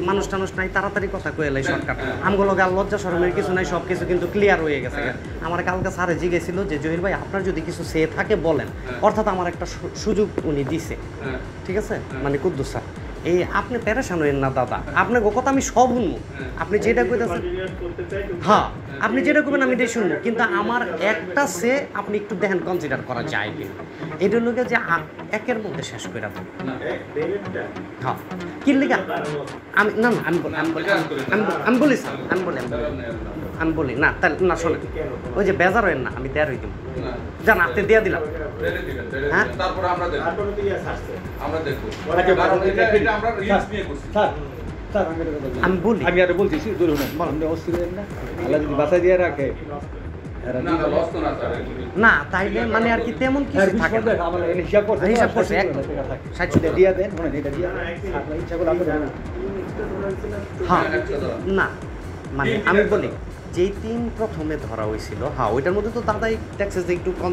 মানুষ টানুষ নাই, তাড়াতাড়ি কথা কয়ে এলাই শর্টকাট। আমগুলো গাল লজ্জা শরমের কিছু নাই, সব কিছু কিন্তু ক্লিয়ার হয়ে গেছে। আমার কালকে স্যারে জিজ্ঞেছিল যে জহির ভাই আপনার যদি কিছু সে থাকে বলেন, অর্থাৎ আমার একটা সুযোগ উনি দিছে, ঠিক আছে, মানে কুদ্দুস স্যার। এই আপনি প্যারেশান হইেন না দাদা, আপনার কথা আমি সব শুনবো, আপনি যেটা কইতেছেন, হ্যাঁ আপনি যেটা করবেন আমি এটাই শুনবো, কিন্তু আমার একটা সে আপনি একটু দেখেন কনসিডার করা যায় কি এটা লোকে যে একের মধ্যে শেষ করে দেন। হ্যাঁ কি লিখা আমি না না আমি বলি স্যার, আমি বলি না তাহলে না শোনেন, ওই যে বেজার হইেন না, আমি দেয়ার হই দিব জান, আপনি দেয়া দিলাম। হ্যাঁ তারপরে আমরা দেখব আমি বলি, আমি আর বলছি বাসায় দিয়ে রাখে না তাইলে মানে আর কি তেমন কিছু থাকে না, হিসাব করছে হিসাব করছে একদম 60 দিয়ে দেন, এটা দিয়ে ইচ্ছা করে হ্যাঁ না মানে আমি বলি যেই তিন প্রথমে ধরা হয়েছিল, হ্যাঁ ওইটার মধ্যে তো দাদাই ট্যাক্সেস একটু কম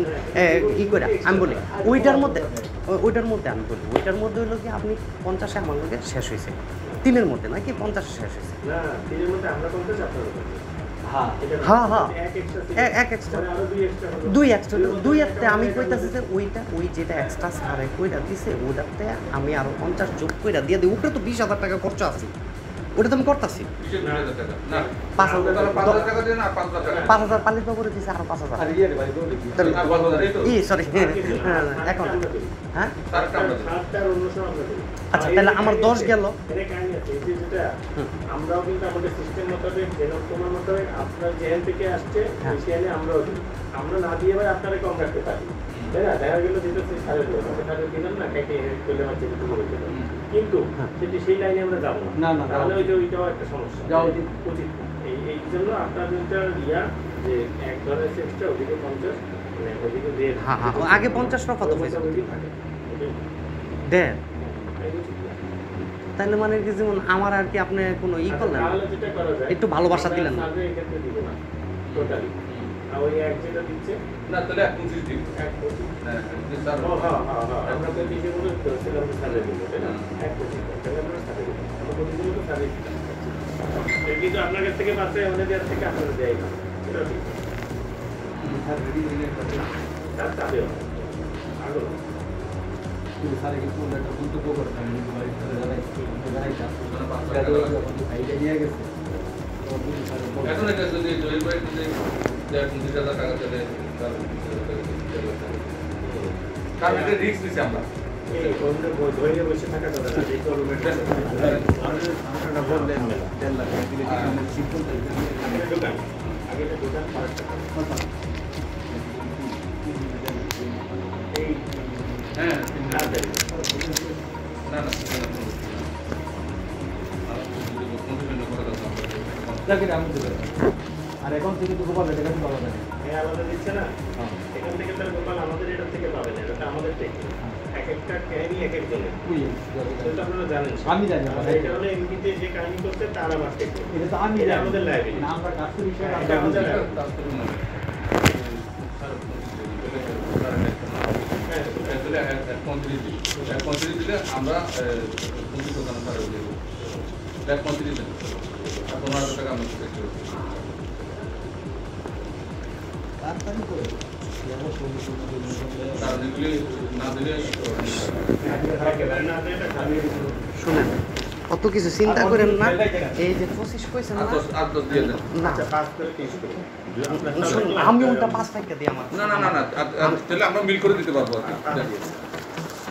ই করে, আমি বলি ওইটার মধ্যে আমি বলি ওইটার মধ্যে হইলো কি আপনি 50 আমার লোকের শেষ হয়েছে, তিনের মধ্যে নাকি 50 শেষ হয়েছে, হ্যাঁ হ্যাঁ এক এক্সট্রা দুই একটা আমি কইতাছি যে ওইটা ওই যেটা এক্সট্রা সারে কইরা দিছে ওইটাতে আমি আরো 50 যোগ কইরা দিয়ে দিই, উপরে তো 20,000 টাকা খরচ আছে, ওটা তো আমি করতেছি 5,000 পালিত করে দিছে আরো 5,000 সরি এখন হ্যাঁ আচ্ছা তাহলে আমার 10 গেল। আমরাও কিন্তু আমাদের সিস্টেম মোতাবেক তোমার মোতাবেক আপনার জেল থেকে আসছে সেখানে আমরা না দিয়ে ভাই আপনারা কম রাখতে পারি, তাই না? দেখা গেল যেটা সাড়ে দিলাম না কেটে করলে আমার যেটা তুমি বলতে পারো, কিন্তু সেটি সেই লাইনে আমরা যাবো না, তাহলে ওই যে ওইটাও একটা সমস্যা উচিত। এই জন্য আপনাদের যে এক ধরনের চেষ্টা ওদিকে 50 মানে ওদিকে দিয়ে আগে 50 টাকা কত পয়সা দেন, তাহলে মানে কি যেমন আমার আর কি আপনি কোনো ই করলেন একটু ভালোবাসা দিলেন না, টোটালি ওই এক যেটা দিচ্ছে না তাহলে 25 দিন আমরা তো দিতে বলে ছিলাম সালে দিব তাই না 25 তাহলে আমরা সালে দিব আমরা প্রতিদিন তো সালে কিন্তু আপনার কাছ থেকে পাচ্ছে আমাদের কাছ থেকে আপনারা দেয় না, এটা ঠিক স্যার রেডি হয়ে গেছে তার চাবে আগো কিন্তু স্যার কিন্তু একটা মন্তব্য করতে আমি বাড়ি থেকে জানাইটা আইডিয়া নিয়ে গেছে এখন এটা যদি জয় ভাই যদি 20,000 টাকা চলে কারণ এটা রিস্ক নিছি আমরা এই কোনটা ধরে বসে থাকা কথা না, এই গভর্নমেন্ট আমরা বললেন 10 লাখ দিলে কি সিম্পল দোকান আগে দোকান এই হ্যাঁ না আর এখন থেকে তো গোপাল এটা কাছে পাওয়া যায় আমাদের দিচ্ছে না, এখান থেকে তার গোপাল আমাদের এটা থেকে পাবে না, এটা আমাদের থেকে এক একটা কাহিনী এক একজনের, সেটা আপনারা জানেন। আমি জানি এটা হলো এমপিতে যে কাহিনী করতে তার আমার থেকে, এটা তো আমি আমাদের লাইব্রেরি আমরা কাজ করি দিলে আমরা 25 দিলে 15,000 টাকা আমরা শুনেন অত কিছু চিন্তা করেন না, এই যে 25 কইছেন না আমি ওটা 5 টাকা দিই আমার না না না না তাহলে আমরা মিল করে দিতে পারবো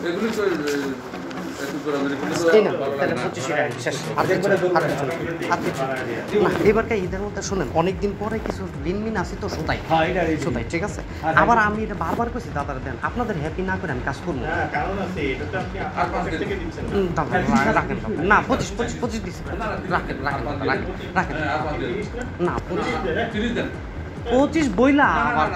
এগুলি তো এবারটা ঈদের মধ্যে শোনেন অনেকদিন পরে কিছু ঋণ আছে তো শোধাই, ঠিক আছে। আবার আমি এটা বারবার কইছি দাদার দেন, আপনাদের হ্যাপি না করে আমি কাজ করবো রাখেন না 25 দিচ্ছে রাখেন না 25 বইলা আমার